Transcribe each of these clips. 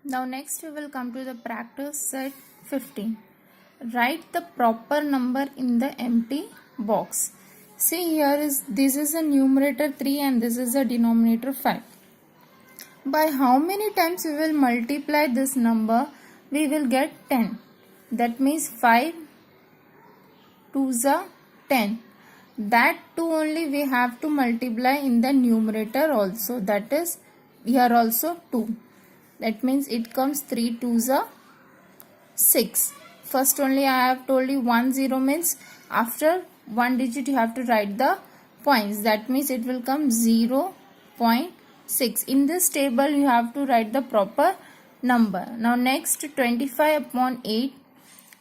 Now next we will come to the practice set 15. Write the proper number in the empty box. See, this is a numerator 3 and this is a denominator 5. By how many times we will multiply this number? We will get 10. That means 5 2s are 10. That 2 only we have to multiply in the numerator also. That is here also 2. That means it comes 3 2s are 6. First only I have told you 1 0 means after one digit you have to write the points. That means it will come 0.6. In this table you have to write the proper number. Now next 25 upon 8.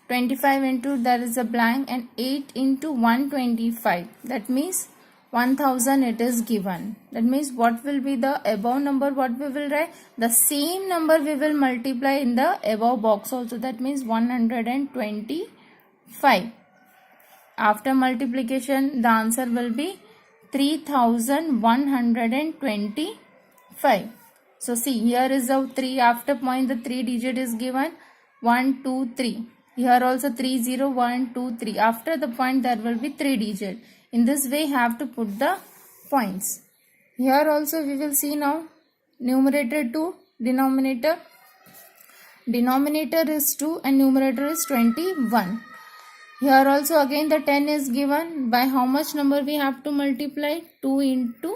25 into there is a blank and 8 into 125. That means 1000 it is given. That means what will be the above number, what we will write? The same number we will multiply in the above box also. That means 125. After multiplication the answer will be 3125. So see, here is the 3 after point, the 3 digit is given 1 2 3. Here also 3 0 1 2 3. After the point there will be 3 digit. In this way have to put the points. Here also we will see now numerator 2, denominator. Denominator is 2 and numerator is 21. Here also again the 10 is given. By how much number we have to multiply? 2 into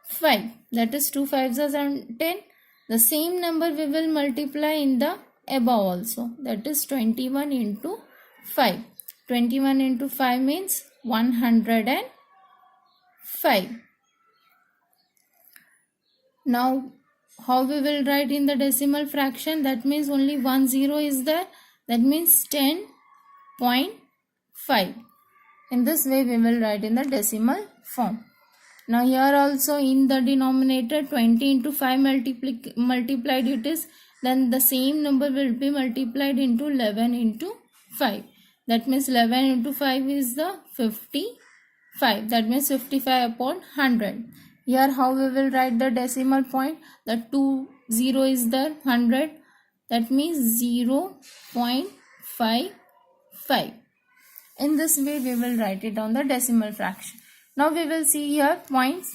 5. That is 2 5s are 10. The same number we will multiply in the above also. That is 21 into 5. 21 into 5 means 105. Now how we will write in the decimal fraction? That means only 1 0 is there. That means 10.5. In this way we will write in the decimal form. Now here also in the denominator 20 into 5 multiplied it is, then the same number will be multiplied into 11 into 5. That means 11 into 5 is the 55. That means 55 upon 100. Here how we will write the decimal point? The 2 0 is there, 100. That means 0.55. In this way we will write it on the decimal fraction. Now we will see here points.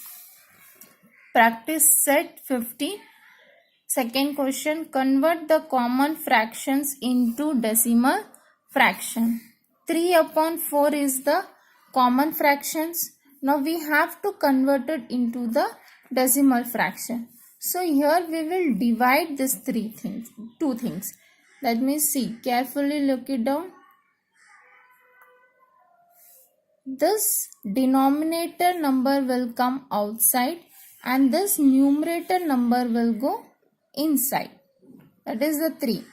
Practice set 15. Second question, convert the common fractions into decimal fraction. 3 upon 4 is the common fractions. Now we have to convert it into the decimal fraction. So here we will divide these two things. Let me see, carefully look it down. This denominator number will come outside and this numerator number will go inside. That is the 3.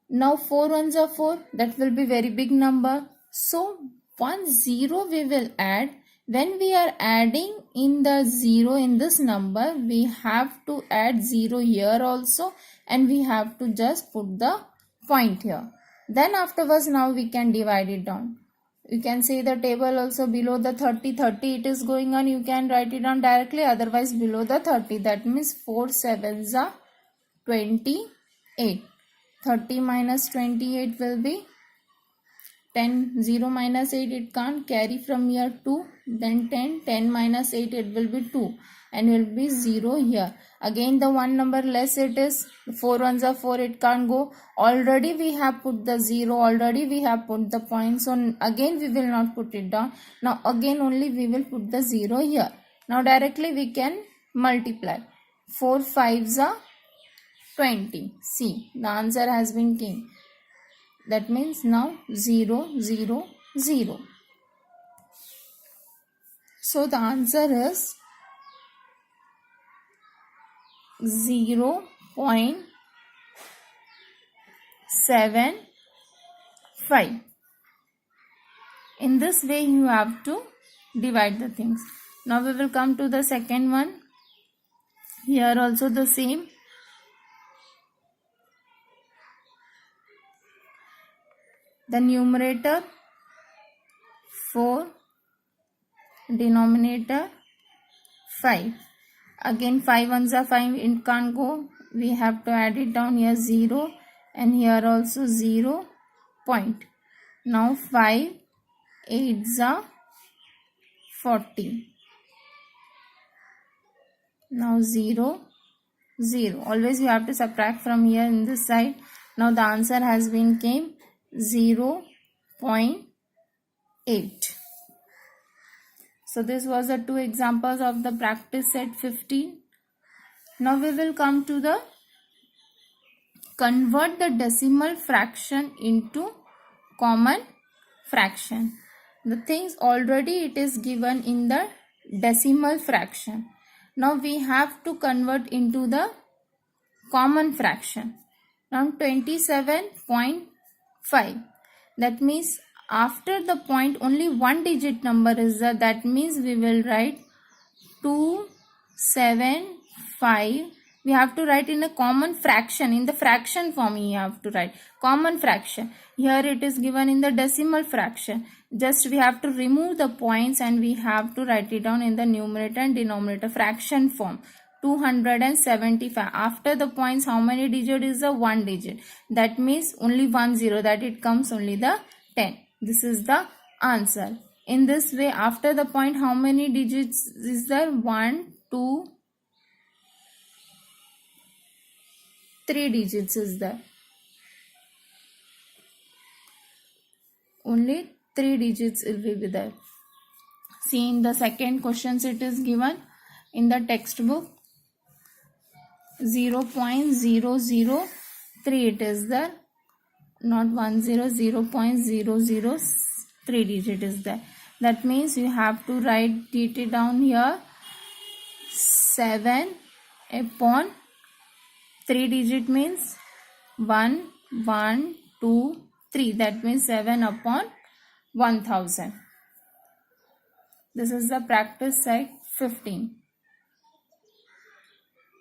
Now 4 ones are 4. That will be very big number. So 1 0 we will add. When we are adding in the 0 in this number, we have to add 0 here also and we have to just put the point here. Then afterwards now we can divide it down. You can see the table also below the 30 it is going on. You can write it down directly, otherwise below the 30. That means 4 7s are 28. 30 minus 28 will be 10. 0 minus 8 it can't carry from here 2. Then 10. 10 minus 8 it will be 2 and will be 0 here. Again the one number less it is. 4 ones are 4, it can't go. Already we have put the 0. Already we have put the point. So again we will not put it down. Now again only we will put the 0 here. Now directly we can multiply. 4 5s are 20. See, the answer has been came. That means now 0 0 0. So the answer is 0.75. In this way you have to divide the things. Now we will come to the second one. Here also the same. The numerator 4, denominator 5. Again 5 ones are 5, it can't go. we have to add it down. Here 0 and here also 0 point. Now 5 8s are 40. Now 0 0. Always you have to subtract from here in this side. Now the answer has been came 0.8. So this was the two examples of the practice set 15. Now we will come to the convert the decimal fraction into common fraction. The things already it is given in the decimal fraction. Now we have to convert into the common fraction. Now 27.5. That means after the point only one digit number is there. That means we will write 275. We have to write in a common fraction. In the fraction form you have to write common fraction. Here it is given in the decimal fraction. Just we have to remove the points and we have to write it down in the numerator and denominator fraction form. 275. After the points, how many digit is the one digit? That means only 1 0. That it comes only the 10. This is the answer. In this way, after the point, how many digits is there? 1, 2, 3 digits is there. Only 3 digits will be there. See in the second questions it is given in the textbook. 0.003 it is there, not 10, 0.003 digit is there. That means you have to write it down here 7 upon 3 digit means 1, 1, 2, 3. That means 7 upon 1000. This is the practice set 15.